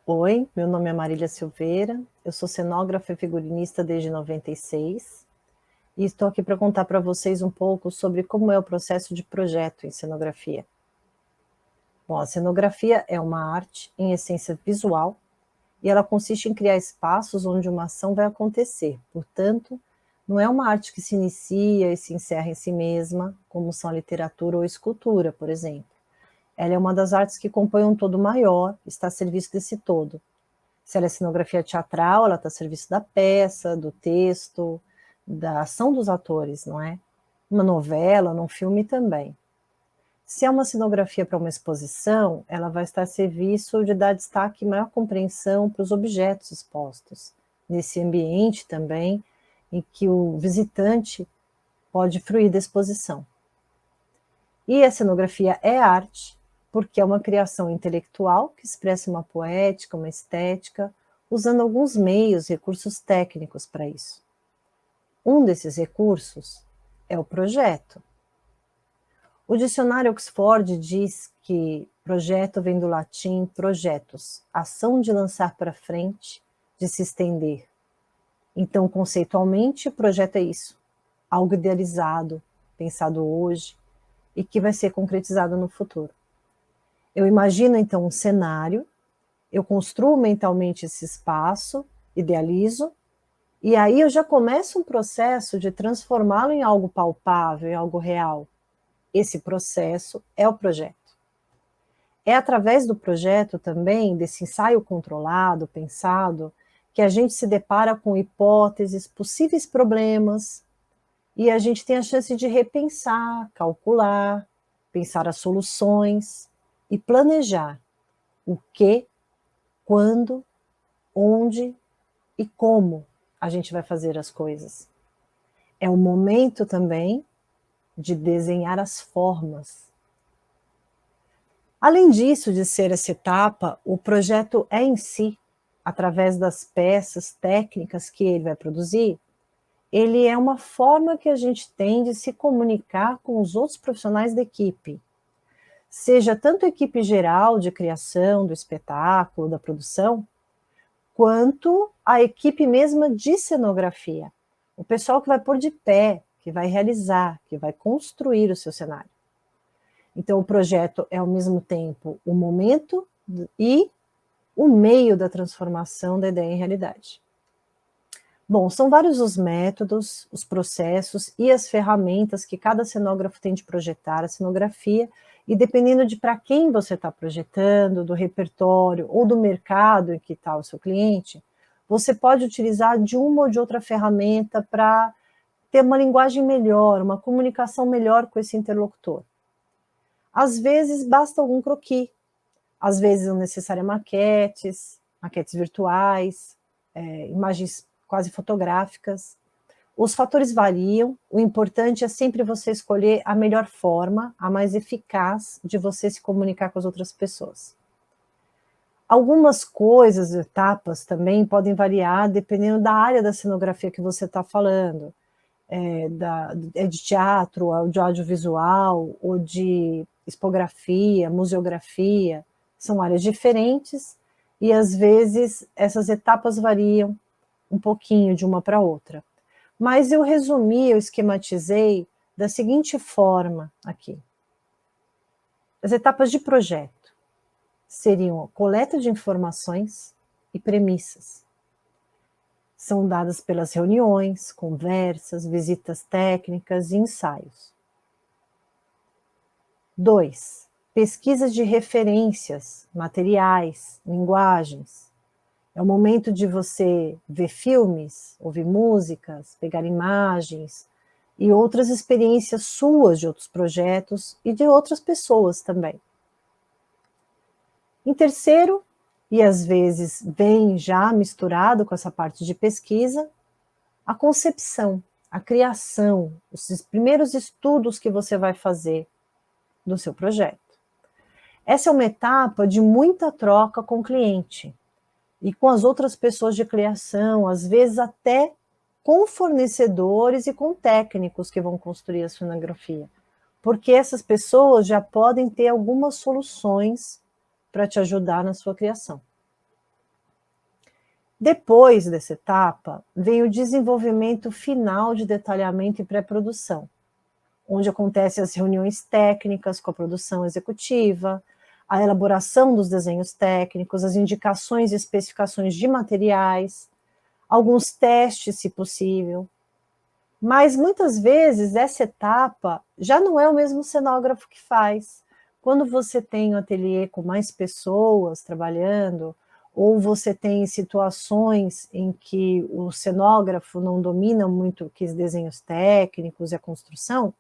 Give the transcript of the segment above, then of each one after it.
Oi, meu nome é Marília Silveira, eu sou cenógrafa e figurinista desde 96 e estou aqui para contar para vocês um pouco sobre como é o processo de projeto em cenografia. Bom, a cenografia é uma arte em essência visual e ela consiste em criar espaços onde uma ação vai acontecer. Portanto, não é uma arte que se inicia e se encerra em si mesma, como são a literatura ou a escultura, por exemplo. Ela é uma das artes que compõem um todo maior, está a serviço desse todo. Se ela é cenografia teatral, ela está a serviço da peça, do texto, da ação dos atores, não é? Uma novela, num filme também. Se é uma cenografia para uma exposição, ela vai estar a serviço de dar destaque e maior compreensão para os objetos expostos, nesse ambiente também em que o visitante pode fruir da exposição. E a cenografia é arte, porque é uma criação intelectual que expressa uma poética, uma estética, usando alguns meios, recursos técnicos para isso. Um desses recursos é o projeto. O dicionário Oxford diz que projeto vem do latim projetus, ação de lançar para frente, de se estender. Então, conceitualmente, projeto é isso, algo idealizado, pensado hoje e que vai ser concretizado no futuro. Eu imagino então um cenário, eu construo mentalmente esse espaço, idealizo, e aí eu já começo um processo de transformá-lo em algo palpável, em algo real. Esse processo é o projeto. É através do projeto também, desse ensaio controlado, pensado, que a gente se depara com hipóteses, possíveis problemas, e a gente tem a chance de repensar, calcular, pensar as soluções e planejar o que, quando, onde e como a gente vai fazer as coisas. É o momento também de desenhar as formas. Além disso, de ser essa etapa, o projeto é em si, através das peças técnicas que ele vai produzir, ele é uma forma que a gente tem de se comunicar com os outros profissionais da equipe. Seja tanto a equipe geral de criação do espetáculo, da produção, quanto a equipe mesma de cenografia. O pessoal que vai pôr de pé, que vai realizar, que vai construir o seu cenário. Então, o projeto é, ao mesmo tempo, o momento e o meio da transformação da ideia em realidade. Bom, são vários os métodos, os processos e as ferramentas que cada cenógrafo tem de projetar a cenografia, e dependendo de para quem você está projetando, do repertório ou do mercado em que está o seu cliente, você pode utilizar de uma ou de outra ferramenta para ter uma linguagem melhor, uma comunicação melhor com esse interlocutor. Às vezes basta algum croquis, às vezes não necessárias maquetes, maquetes virtuais, imagens quase fotográficas. Os fatores variam, o importante é sempre você escolher a melhor forma, a mais eficaz de você se comunicar com as outras pessoas. Algumas coisas, etapas também podem variar dependendo da área da cenografia que você está falando. É de teatro, ou de audiovisual, ou de expografia, museografia, são áreas diferentes e às vezes essas etapas variam um pouquinho de uma para outra. Mas eu resumi, eu esquematizei da seguinte forma aqui. As etapas de projeto seriam a coleta de informações e premissas. São dadas pelas reuniões, conversas, visitas técnicas e ensaios. 2. Pesquisas de referências, materiais, linguagens. É o momento de você ver filmes, ouvir músicas, pegar imagens e outras experiências suas de outros projetos e de outras pessoas também. Em terceiro, e às vezes bem já misturado com essa parte de pesquisa, a concepção, a criação, os primeiros estudos que você vai fazer do seu projeto. Essa é uma etapa de muita troca com o cliente e com as outras pessoas de criação, às vezes até com fornecedores e com técnicos que vão construir a cenografia, porque essas pessoas já podem ter algumas soluções para te ajudar na sua criação. Depois dessa etapa, vem o desenvolvimento final de detalhamento e pré-produção, onde acontecem as reuniões técnicas com a produção executiva, a elaboração dos desenhos técnicos, as indicações e especificações de materiais, alguns testes, se possível. Mas muitas vezes essa etapa já não é o mesmo cenógrafo que faz. Quando você tem um ateliê com mais pessoas trabalhando, ou você tem situações em que o cenógrafo não domina muito os desenhos técnicos e a construção,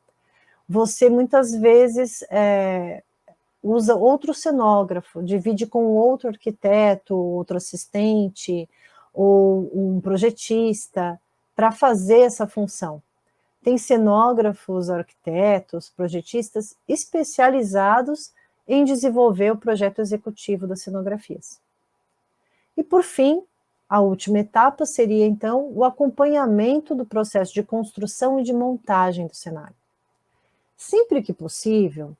você muitas vezes usa outro cenógrafo, divide com outro arquiteto, outro assistente, ou um projetista, para fazer essa função. Tem cenógrafos, arquitetos, projetistas especializados em desenvolver o projeto executivo das cenografias. E, por fim, a última etapa seria, então, o acompanhamento do processo de construção e de montagem do cenário. Sempre que possível,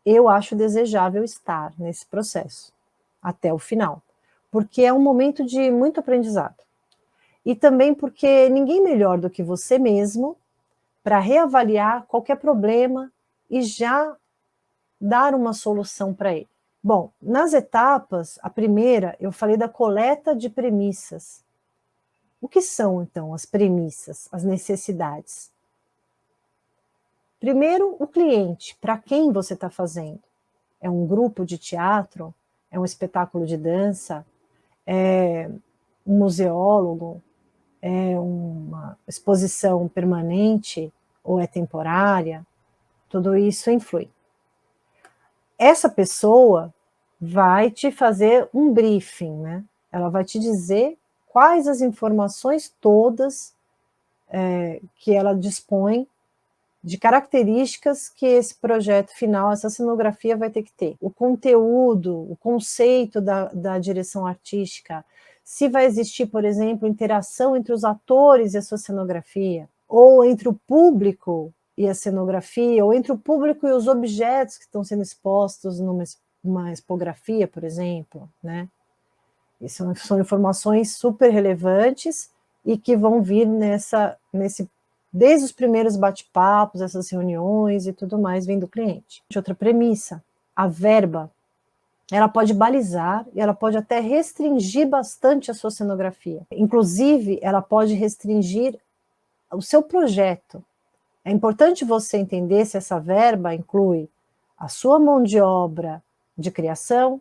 eu acho desejável estar nesse processo, até o final, porque é um momento de muito aprendizado. E também porque ninguém melhor do que você mesmo para reavaliar qualquer problema e já dar uma solução para ele. Bom, nas etapas, a primeira, eu falei da coleta de premissas. O que são, então, as premissas, as necessidades? Primeiro, o cliente, para quem você está fazendo? É um grupo de teatro? É um espetáculo de dança? É um museólogo? É uma exposição permanente ou é temporária? Tudo isso influi. Essa pessoa vai te fazer um briefing, né? Ela vai te dizer quais as informações todas que ela dispõe de características que esse projeto final, essa cenografia vai ter que ter. O conteúdo, o conceito da direção artística, se vai existir, por exemplo, interação entre os atores e a sua cenografia, ou entre o público e a cenografia, ou entre o público e os objetos que estão sendo expostos numa expografia, por exemplo, né? Isso são informações super relevantes e que vão vir desde os primeiros bate-papos, essas reuniões e tudo mais, vem do cliente. Outra premissa, a verba, ela pode balizar e ela pode até restringir bastante a sua cenografia. Inclusive, ela pode restringir o seu projeto. É importante você entender se essa verba inclui a sua mão de obra de criação,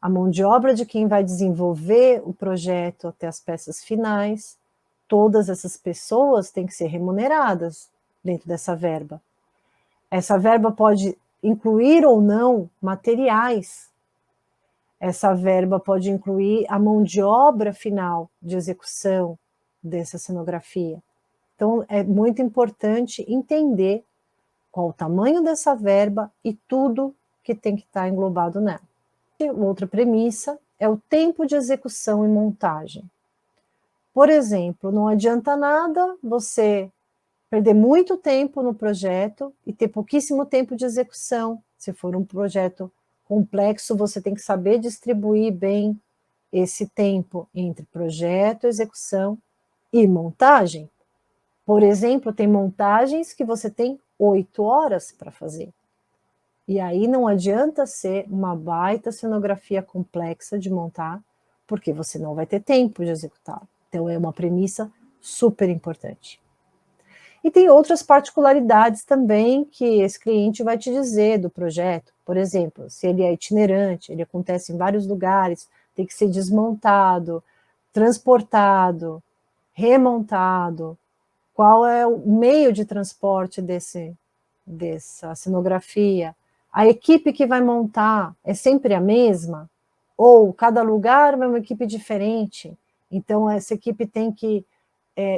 a mão de obra de quem vai desenvolver o projeto até as peças finais. Todas essas pessoas têm que ser remuneradas dentro dessa verba. Essa verba pode incluir ou não materiais. Essa verba pode incluir a mão de obra final de execução dessa cenografia. Então, é muito importante entender qual o tamanho dessa verba e tudo que tem que estar englobado nela. Outra premissa é o tempo de execução e montagem. Por exemplo, não adianta nada você perder muito tempo no projeto e ter pouquíssimo tempo de execução. Se for um projeto complexo, você tem que saber distribuir bem esse tempo entre projeto, execução e montagem. Por exemplo, tem montagens que você tem 8 horas para fazer. E aí não adianta ser uma baita cenografia complexa de montar, porque você não vai ter tempo de executar. Então é uma premissa super importante. E tem outras particularidades também que esse cliente vai te dizer do projeto. Por exemplo, se ele é itinerante, ele acontece em vários lugares, tem que ser desmontado, transportado, remontado. Qual é o meio de transporte dessa cenografia? A equipe que vai montar é sempre a mesma? Ou cada lugar é uma equipe diferente? Então, essa equipe tem que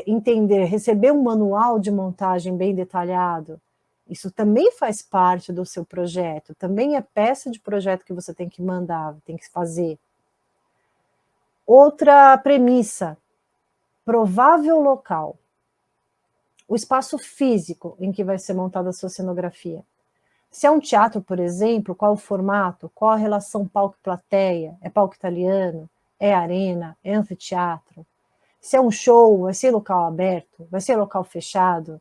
entender, receber um manual de montagem bem detalhado. Isso também faz parte do seu projeto, também é peça de projeto que você tem que mandar, tem que fazer. Outra premissa, provável local. O espaço físico em que vai ser montada a sua cenografia. Se é um teatro, por exemplo, qual o formato, qual a relação palco-plateia? É palco italiano? é arena, é anfiteatro, se é um show, vai ser local aberto, vai ser local fechado,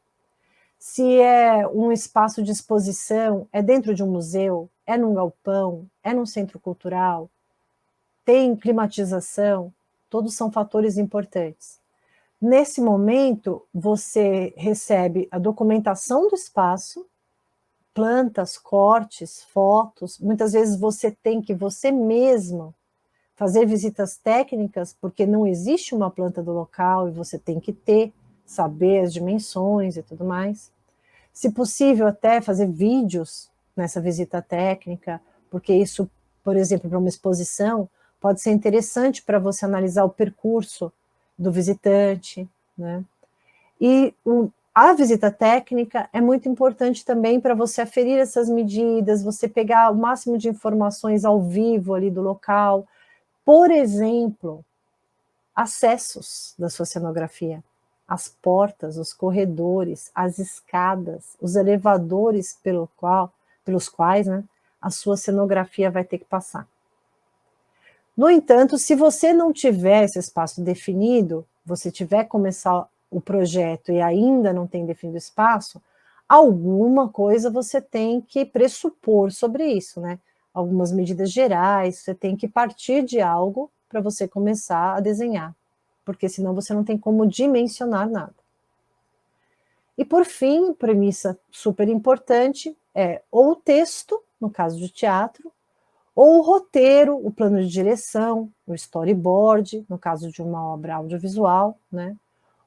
se é um espaço de exposição, é dentro de um museu, é num galpão, é num centro cultural, tem climatização, todos são fatores importantes. Nesse momento, você recebe a documentação do espaço, plantas, cortes, fotos, muitas vezes você tem que você mesmo fazer visitas técnicas, porque não existe uma planta do local e você tem que saber as dimensões e tudo mais. Se possível, até fazer vídeos nessa visita técnica, porque isso, por exemplo, para uma exposição, pode ser interessante para você analisar o percurso do visitante, né? E a visita técnica é muito importante também para você aferir essas medidas, você pegar o máximo de informações ao vivo ali do local, por exemplo, acessos da sua cenografia, as portas, os corredores, as escadas, os elevadores pelos quais, né, a sua cenografia vai ter que passar. No entanto, se você não tiver esse espaço definido, você tiver que começar o projeto e ainda não tem definido o espaço, alguma coisa você tem que pressupor sobre isso, né? Algumas medidas gerais, você tem que partir de algo para você começar a desenhar, porque senão você não tem como dimensionar nada. E por fim, premissa super importante é ou o texto, no caso de teatro, ou o roteiro, o plano de direção, o storyboard, no caso de uma obra audiovisual, né?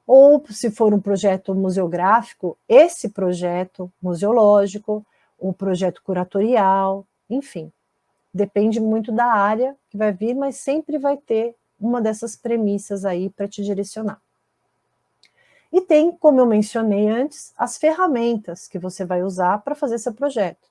Ou, se for um projeto museográfico, esse projeto museológico, o projeto curatorial, enfim. Depende muito da área que vai vir, mas sempre vai ter uma dessas premissas aí para te direcionar. E tem, como eu mencionei antes, as ferramentas que você vai usar para fazer seu projeto.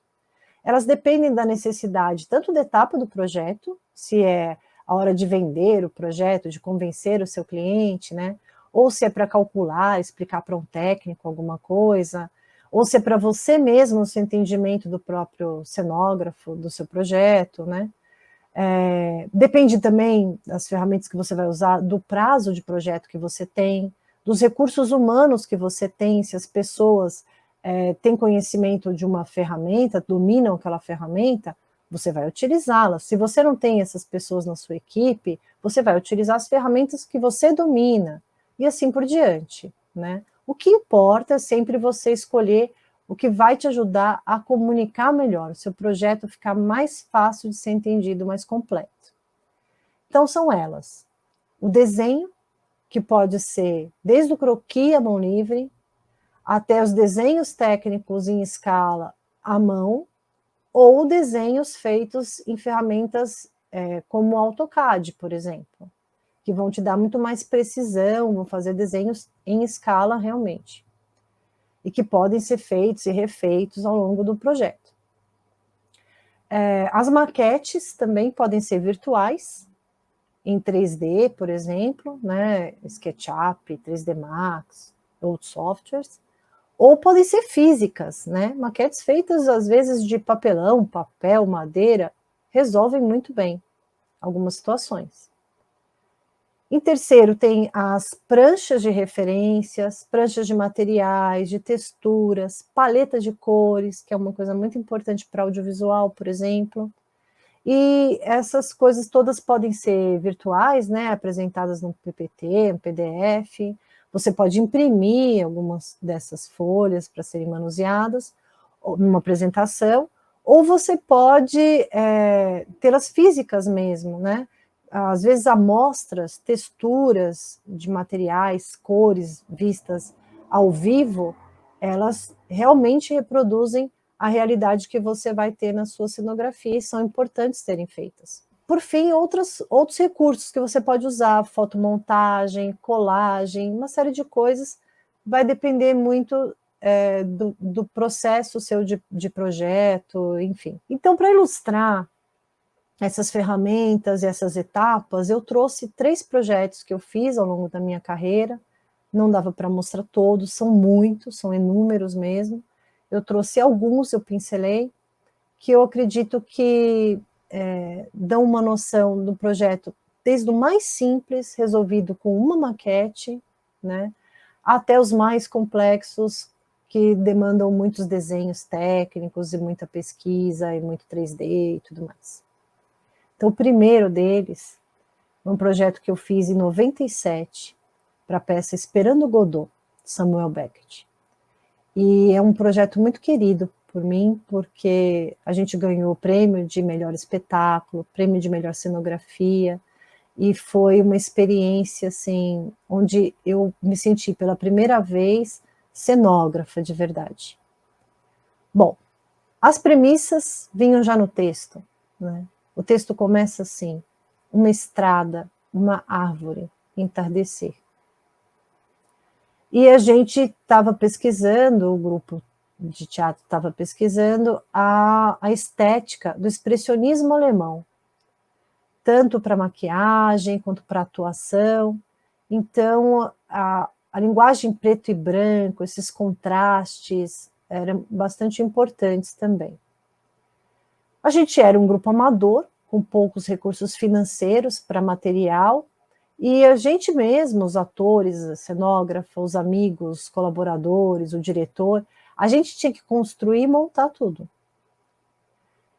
Elas dependem da necessidade tanto da etapa do projeto, se é a hora de vender o projeto, de convencer o seu cliente, né? Ou se é para calcular, explicar para um técnico alguma coisa, ou se é para você mesmo, o seu entendimento do próprio cenógrafo, do seu projeto, né? Depende também das ferramentas que você vai usar, do prazo de projeto que você tem, dos recursos humanos que você tem, se as pessoas têm conhecimento de uma ferramenta, dominam aquela ferramenta, você vai utilizá-la. Se você não tem essas pessoas na sua equipe, você vai utilizar as ferramentas que você domina, e assim por diante, né? O que importa é sempre você escolher o que vai te ajudar a comunicar melhor, o seu projeto ficar mais fácil de ser entendido, mais completo. Então são elas: o desenho, que pode ser desde o croquis à mão livre, até os desenhos técnicos em escala à mão, ou desenhos feitos em ferramentas como o AutoCAD, por exemplo, que vão te dar muito mais precisão, vão fazer desenhos em escala realmente, e que podem ser feitos e refeitos ao longo do projeto. As maquetes também podem ser virtuais, em 3D, por exemplo, né, SketchUp, 3D Max, outros softwares, ou podem ser físicas, né, maquetes feitas às vezes de papelão, papel, madeira, resolvem muito bem algumas situações. Em terceiro, tem as pranchas de referências, pranchas de materiais, de texturas, paletas de cores, que é uma coisa muito importante para audiovisual, por exemplo. E essas coisas todas podem ser virtuais, né, apresentadas num PPT, um PDF. Você pode imprimir algumas dessas folhas para serem manuseadas, numa apresentação, ou você pode tê-las físicas mesmo, né? Às vezes amostras, texturas de materiais, cores vistas ao vivo, elas realmente reproduzem a realidade que você vai ter na sua cenografia e são importantes serem feitas. Por fim, outros recursos que você pode usar, fotomontagem, colagem, uma série de coisas, vai depender muito do processo seu de projeto, enfim. Então, para ilustrar essas ferramentas e essas etapas, eu trouxe 3 projetos que eu fiz ao longo da minha carreira, não dava para mostrar todos, são muitos, são inúmeros mesmo. Eu trouxe alguns, eu pincelei, que eu acredito que dão uma noção do projeto desde o mais simples, resolvido com uma maquete, né, até os mais complexos, que demandam muitos desenhos técnicos e muita pesquisa e muito 3D e tudo mais. Então, o primeiro deles, um projeto que eu fiz em 97, para a peça Esperando Godot, de Samuel Beckett. E é um projeto muito querido por mim, porque a gente ganhou o prêmio de melhor espetáculo, prêmio de melhor cenografia, e foi uma experiência, assim, onde eu me senti pela primeira vez cenógrafa de verdade. Bom, as premissas vinham já no texto, né? O texto começa assim: uma estrada, uma árvore, entardecer. E a gente estava pesquisando, o grupo de teatro estava pesquisando a estética do expressionismo alemão, tanto para maquiagem quanto para atuação. Então, a linguagem preto e branco, esses contrastes, eram bastante importantes também. A gente era um grupo amador, com poucos recursos financeiros para material, e a gente mesmo, os atores, a cenógrafa, os amigos, os colaboradores, o diretor, a gente tinha que construir e montar tudo.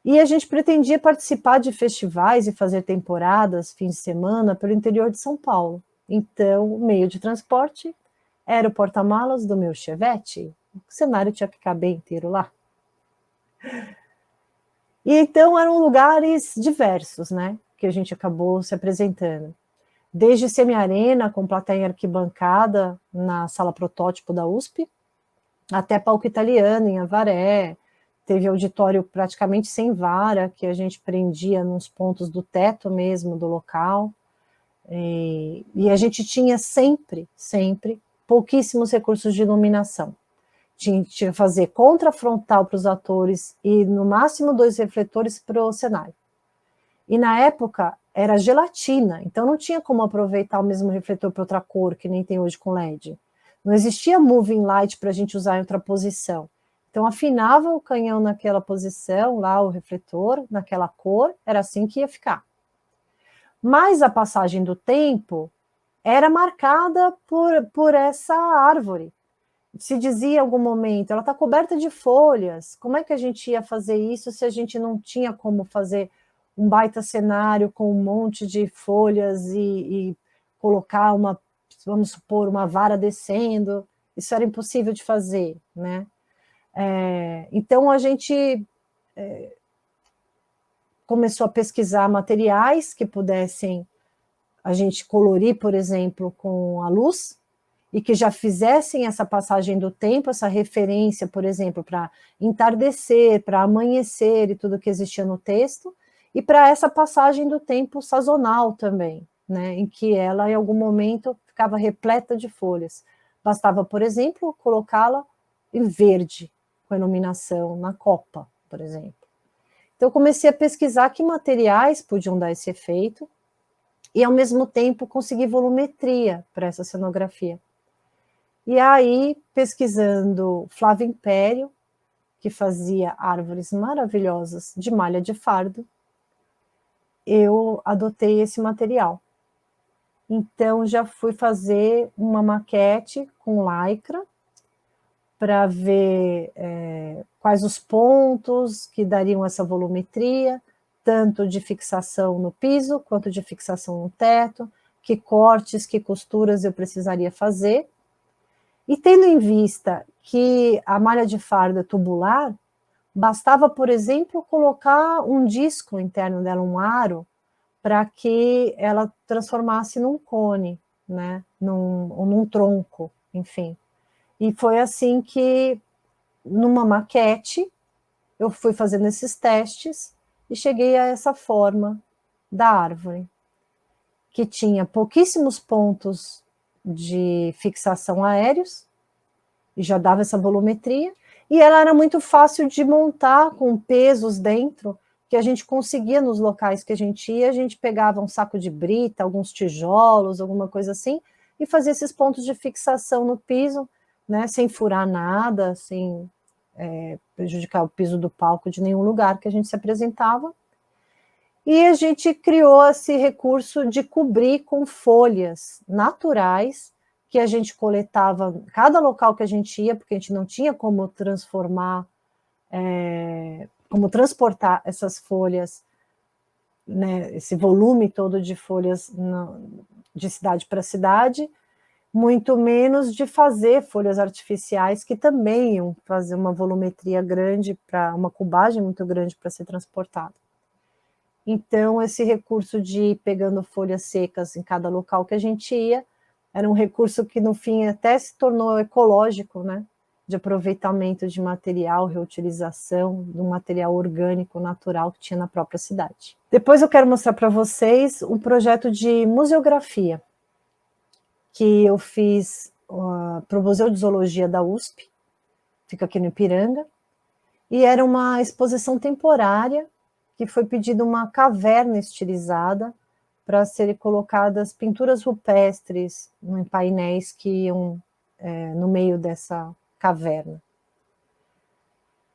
E a gente pretendia participar de festivais e fazer temporadas, fins de semana, pelo interior de São Paulo. Então, o meio de transporte era o porta-malas do meu Chevette. O cenário tinha que caber inteiro lá. E então eram lugares diversos, né, que a gente acabou se apresentando. Desde semi-arena, com plateia em arquibancada, na sala protótipo da USP, até palco italiano, em Avaré. Teve auditório praticamente sem vara, que a gente prendia nos pontos do teto mesmo do local. E a gente tinha sempre pouquíssimos recursos de iluminação. Tinha que fazer contrafrontal para os atores e no máximo 2 refletores para o cenário. E na época era gelatina, então não tinha como aproveitar o mesmo refletor para outra cor, que nem tem hoje com LED. Não existia moving light para a gente usar em outra posição. Então afinava o canhão naquela posição, lá o refletor, naquela cor, era assim que ia ficar. Mas a passagem do tempo era marcada por essa árvore. Se dizia em algum momento, ela está coberta de folhas, como é que a gente ia fazer isso se a gente não tinha como fazer um baita cenário com um monte de folhas e colocar uma, vamos supor, uma vara descendo? Isso era impossível de fazer, né? Então a gente começou a pesquisar materiais que pudessem a gente colorir, por exemplo, com a luz, e que já fizessem essa passagem do tempo, essa referência, por exemplo, para entardecer, para amanhecer e tudo que existia no texto, e para essa passagem do tempo sazonal também, né, em que ela, em algum momento, ficava repleta de folhas. Bastava, por exemplo, colocá-la em verde, com a iluminação na copa, por exemplo. Então, eu comecei a pesquisar que materiais podiam dar esse efeito, e, ao mesmo tempo, conseguir volumetria para essa cenografia. E aí, pesquisando Flávio Império, que fazia árvores maravilhosas de malha de fardo, eu adotei esse material. Então, já fui fazer uma maquete com lycra, para ver quais os pontos que dariam essa volumetria, tanto de fixação no piso, quanto de fixação no teto, que cortes, que costuras eu precisaria fazer. E tendo em vista que a malha de fardo é tubular, bastava, por exemplo, colocar um disco interno dela, um aro, para que ela transformasse num cone, né? Ou num tronco, enfim. E foi assim que, numa maquete, eu fui fazendo esses testes e cheguei a essa forma da árvore, que tinha pouquíssimos pontos de fixação aéreos, e já dava essa volumetria, e ela era muito fácil de montar, com pesos dentro, que a gente conseguia nos locais que a gente pegava um saco de brita, alguns tijolos, alguma coisa assim, e fazia esses pontos de fixação no piso, né, sem furar nada, sem prejudicar o piso do palco de nenhum lugar que a gente se apresentava. E a gente criou esse recurso de cobrir com folhas naturais, que a gente coletava cada local que a gente ia, porque a gente não tinha como transformar, como transportar essas folhas, né, esse volume todo de folhas de cidade para cidade, muito menos de fazer folhas artificiais, que também iam fazer uma volumetria grande, para uma cubagem muito grande para ser transportada. Então, esse recurso de ir pegando folhas secas em cada local que a gente ia, era um recurso que, no fim, até se tornou ecológico, né? De aproveitamento de material, reutilização do material orgânico natural que tinha na própria cidade. Depois eu quero mostrar para vocês um projeto de museografia que eu fiz para o Museu de Zoologia da USP, fica aqui no Ipiranga, e era uma exposição temporária que foi pedida uma caverna estilizada para serem colocadas pinturas rupestres em painéis que iam no meio dessa caverna.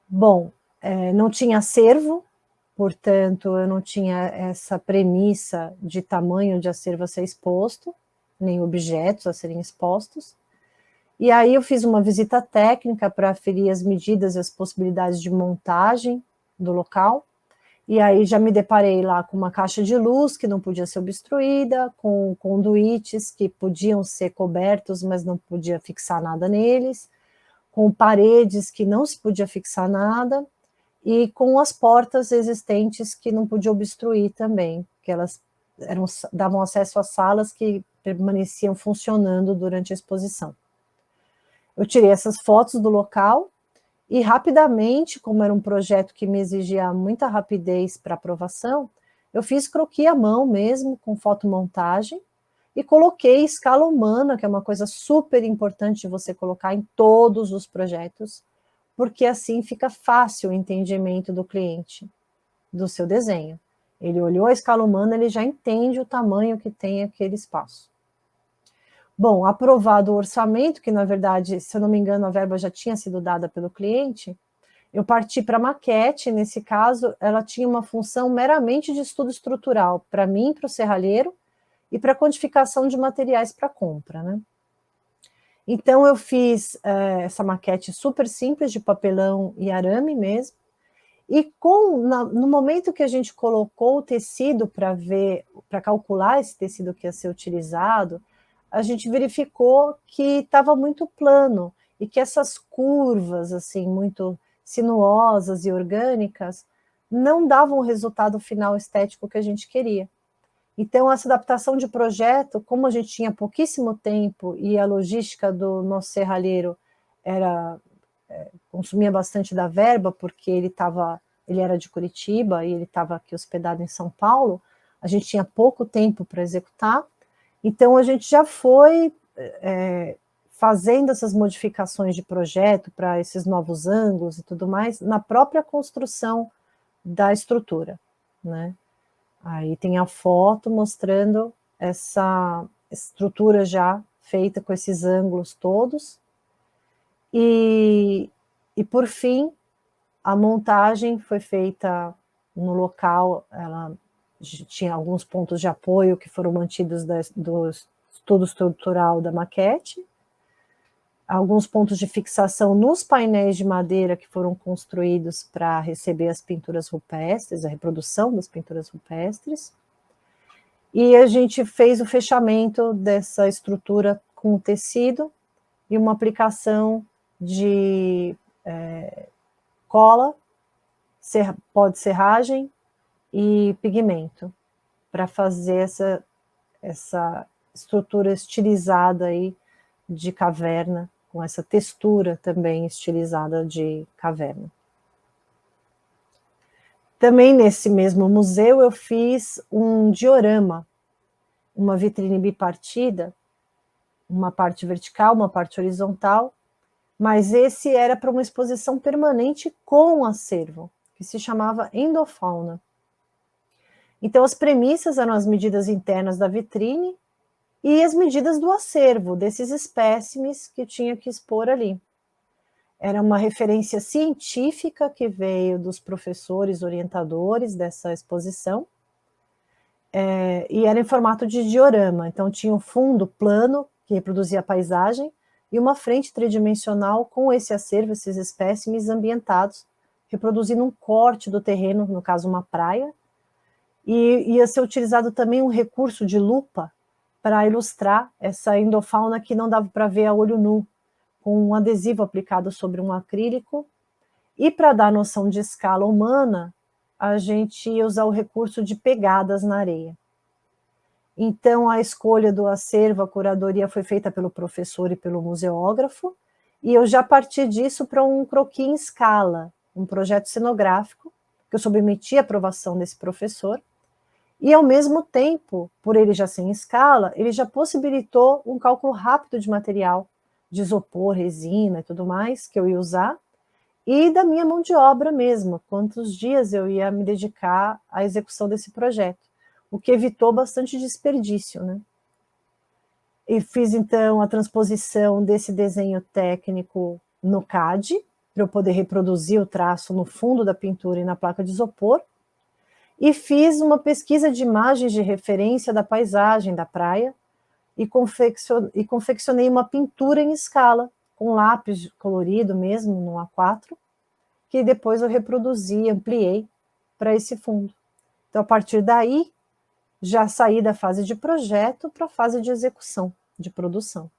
Bom, não tinha acervo, portanto, eu não tinha essa premissa de tamanho de acervo a ser exposto, nem objetos a serem expostos. E aí eu fiz uma visita técnica para aferir as medidas e as possibilidades de montagem do local, e aí já me deparei lá com uma caixa de luz que não podia ser obstruída, com conduítes que podiam ser cobertos, mas não podia fixar nada neles, com paredes que não se podia fixar nada, e com as portas existentes que não podia obstruir também, que elas davam acesso a salas que permaneciam funcionando durante a exposição. Eu tirei essas fotos do local e rapidamente, como era um projeto que me exigia muita rapidez para aprovação, eu fiz croquis à mão mesmo, com fotomontagem, e coloquei escala humana, que é uma coisa super importante de você colocar em todos os projetos, porque assim fica fácil o entendimento do cliente, do seu desenho. Ele olhou a escala humana, ele já entende o tamanho que tem aquele espaço. Bom, aprovado o orçamento, que na verdade, se eu não me engano, a verba já tinha sido dada pelo cliente, eu parti para a maquete. Nesse caso, ela tinha uma função meramente de estudo estrutural, para mim, para o serralheiro, e para quantificação de materiais para compra, né? Então, eu fiz essa maquete super simples, de papelão e arame mesmo, e no momento que a gente colocou o tecido para ver, para calcular esse tecido que ia ser utilizado, a gente verificou que estava muito plano e que essas curvas, assim, muito sinuosas e orgânicas, não davam o resultado final estético que a gente queria. Então, essa adaptação de projeto, como a gente tinha pouquíssimo tempo e a logística do nosso serralheiro consumia bastante da verba, porque ele era de Curitiba e ele estava aqui hospedado em São Paulo, a gente tinha pouco tempo para executar, então a gente já foi fazendo essas modificações de projeto para esses novos ângulos e tudo mais, na própria construção da estrutura, né? Aí tem a foto mostrando essa estrutura já feita com esses ângulos todos, e por fim, a montagem foi feita no local, ela tinha alguns pontos de apoio que foram mantidos do estudo estrutural da maquete, alguns pontos de fixação nos painéis de madeira que foram construídos para receber as pinturas rupestres, a reprodução das pinturas rupestres, e a gente fez o fechamento dessa estrutura com o tecido e uma aplicação de cola, pó de serragem e pigmento, para fazer essa estrutura estilizada aí de caverna, com essa textura também estilizada de caverna. Também nesse mesmo museu eu fiz um diorama, uma vitrine bipartida, uma parte vertical, uma parte horizontal, mas esse era para uma exposição permanente com acervo, que se chamava Endofauna. Então, as premissas eram as medidas internas da vitrine e as medidas do acervo, desses espécimes que tinha que expor ali. Era uma referência científica que veio dos professores orientadores dessa exposição, e era em formato de diorama, então tinha um fundo plano, que reproduzia a paisagem, e uma frente tridimensional com esse acervo, esses espécimes ambientados, reproduzindo um corte do terreno, no caso uma praia, e ia ser utilizado também um recurso de lupa para ilustrar essa endofauna que não dava para ver a olho nu, com um adesivo aplicado sobre um acrílico, e para dar noção de escala humana, a gente ia usar o recurso de pegadas na areia. Então, a escolha do acervo, a curadoria foi feita pelo professor e pelo museógrafo, e eu já parti disso para um croquis em escala, um projeto cenográfico, que eu submeti à aprovação desse professor, e ao mesmo tempo, por ele já ser em escala, ele já possibilitou um cálculo rápido de material, de isopor, resina e tudo mais, que eu ia usar, e da minha mão de obra mesmo, quantos dias eu ia me dedicar à execução desse projeto, o que evitou bastante desperdício, né? E fiz, então, a transposição desse desenho técnico no CAD, para eu poder reproduzir o traço no fundo da pintura e na placa de isopor, e fiz uma pesquisa de imagens de referência da paisagem da praia, e confeccionei uma pintura em escala, com lápis colorido mesmo, no A4, que depois eu reproduzi, ampliei para esse fundo. Então, a partir daí, já saí da fase de projeto para a fase de execução, de produção.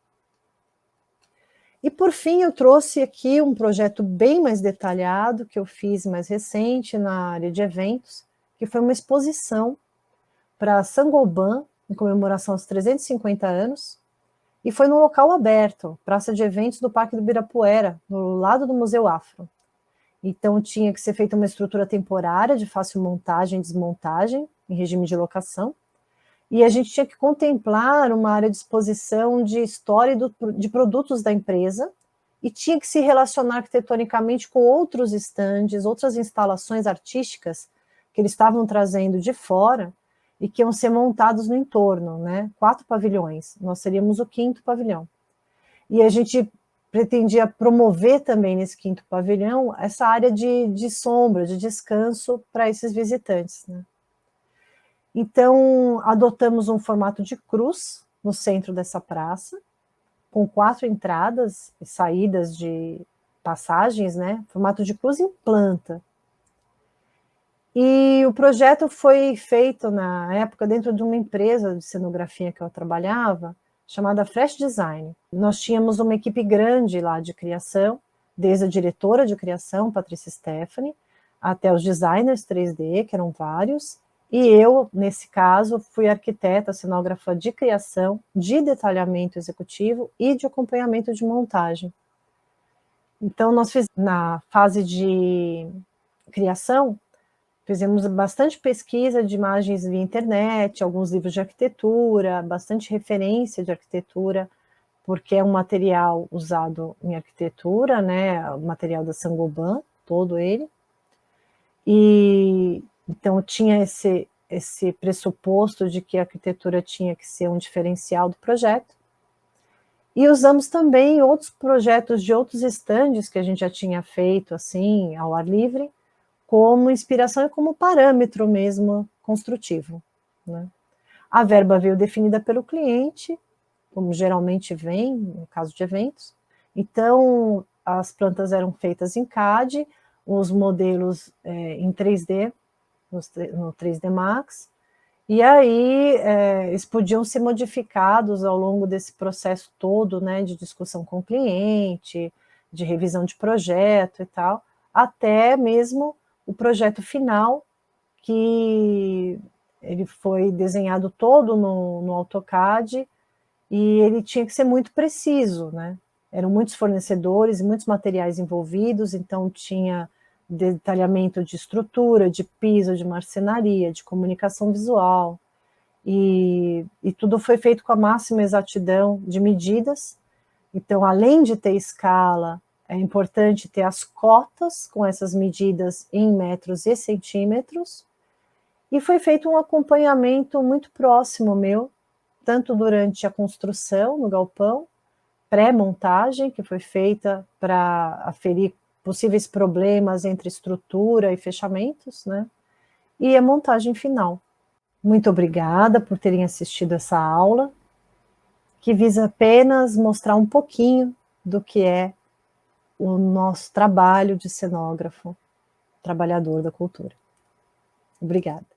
E, por fim, eu trouxe aqui um projeto bem mais detalhado, que eu fiz mais recente na área de eventos, que foi uma exposição para Saint-Gobain, em comemoração aos 350 anos, e foi num local aberto, praça de eventos do Parque do Ibirapuera, no lado do Museu Afro. Então, tinha que ser feita uma estrutura temporária de fácil montagem e desmontagem, em regime de locação, e a gente tinha que contemplar uma área de exposição de história de produtos da empresa, e tinha que se relacionar arquitetonicamente com outros estandes, outras instalações artísticas que eles estavam trazendo de fora, e que iam ser montados no entorno, né? 4 pavilhões, nós seríamos o 5º pavilhão. E a gente pretendia promover também nesse 5º pavilhão essa área de sombra, de descanso para esses visitantes, né? Então, adotamos um formato de cruz no centro dessa praça, com 4 entradas e saídas de passagens, né? Formato de cruz em planta. E o projeto foi feito, na época, dentro de uma empresa de cenografia que eu trabalhava, chamada Fresh Design. Nós tínhamos uma equipe grande lá de criação, desde a diretora de criação, Patrícia Stephanie, até os designers 3D, que eram vários, e eu, nesse caso, fui arquiteta, cenógrafa de criação, de detalhamento executivo e de acompanhamento de montagem. Então, nós fizemos, na fase de criação, fizemos bastante pesquisa de imagens via internet, alguns livros de arquitetura, bastante referência de arquitetura, porque é um material usado em arquitetura, né, o material da Saint-Gobain, todo ele. E então tinha esse pressuposto de que a arquitetura tinha que ser um diferencial do projeto. E usamos também outros projetos de outros estandes que a gente já tinha feito, assim, ao ar livre, como inspiração e como parâmetro mesmo construtivo, né? A verba veio definida pelo cliente, como geralmente vem, no caso de eventos. Então, as plantas eram feitas em CAD, os modelos em 3D, no 3D Max, e aí eles podiam ser modificados ao longo desse processo todo, né, de discussão com o cliente, de revisão de projeto e tal, até mesmo o projeto final, que ele foi desenhado todo no AutoCAD, e ele tinha que ser muito preciso, né? Eram muitos fornecedores e muitos materiais envolvidos, então tinha detalhamento de estrutura, de piso, de marcenaria, de comunicação visual, e tudo foi feito com a máxima exatidão de medidas. Então, além de ter escala, é importante ter as cotas com essas medidas em metros e centímetros, e foi feito um acompanhamento muito próximo meu, tanto durante a construção no galpão, pré-montagem, que foi feita para aferir possíveis problemas entre estrutura e fechamentos, né, e a montagem final. Muito obrigada por terem assistido essa aula, que visa apenas mostrar um pouquinho do que é o nosso trabalho de cenógrafo, trabalhador da cultura. Obrigada.